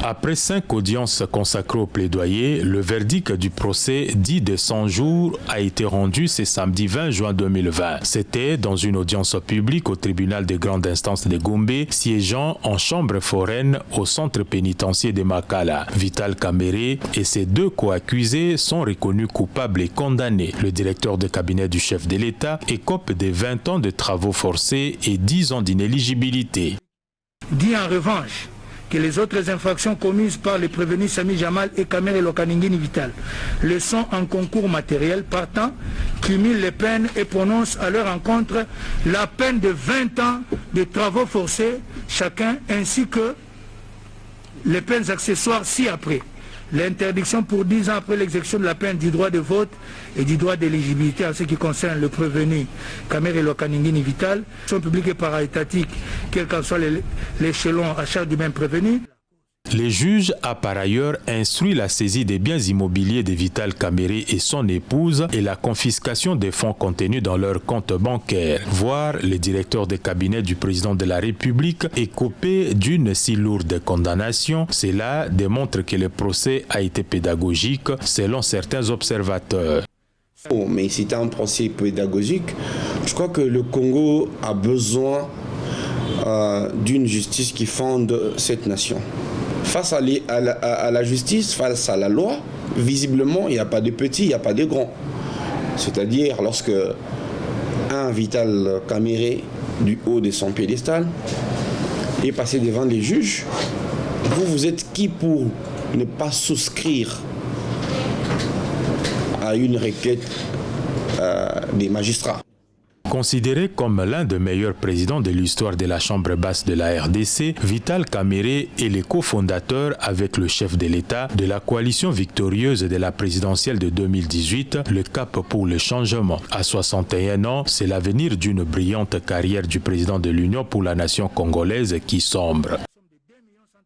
Après 5 audiences consacrées au plaidoyer, le verdict du procès dit de 100 jours a été rendu ce samedi 20 juin 2020. C'était dans une audience publique au tribunal de grande instance de Gombe, siégeant en chambre foraine au centre pénitentiaire de Makala. Vital Kamerhe et ses 2 co-accusés sont reconnus coupables et condamnés. Le directeur de cabinet du chef de l'État écope de 20 ans de travaux forcés et 10 ans d'inéligibilité. Dit en revanche que les autres infractions commises par les prévenus Sami Jamal et Kamerhe Lokaningini Vital le sont en concours matériel, partant, cumulent les peines et prononcent à leur encontre la peine de 20 ans de travaux forcés chacun, ainsi que les peines accessoires ci-après. L'interdiction pour 10 ans après l'exécution de la peine du droit de vote et du droit d'éligibilité en ce qui concerne le prévenu Kamerhe Lokaningini Vital sont publiques et para-étatiques, quel qu'en soit l'échelon à charge du même prévenu. Le juge a par ailleurs instruit la saisie des biens immobiliers de Vital Kamerhe et son épouse et la confiscation des fonds contenus dans leur compte bancaire. Voir le directeur de cabinet du président de la République écopé d'une si lourde condamnation, cela démontre que le procès a été pédagogique selon certains observateurs. Oh, mais c'était un procès pédagogique. Je crois que le Congo a besoin d'une justice qui fonde cette nation. Face à la justice, face à la loi, visiblement, il n'y a pas de petits, il n'y a pas de grands. C'est-à-dire, lorsque un Vital Kamerhe, du haut de son piédestal, est passé devant les juges, vous êtes qui pour ne pas souscrire à une requête des magistrats? Considéré comme l'un des meilleurs présidents de l'histoire de la Chambre basse de la RDC, Vital Kamerhe est le cofondateur avec le chef de l'État de la coalition victorieuse de la présidentielle de 2018, le Cap pour le changement. À 61 ans, c'est l'avenir d'une brillante carrière du président de l'Union pour la nation congolaise qui sombre.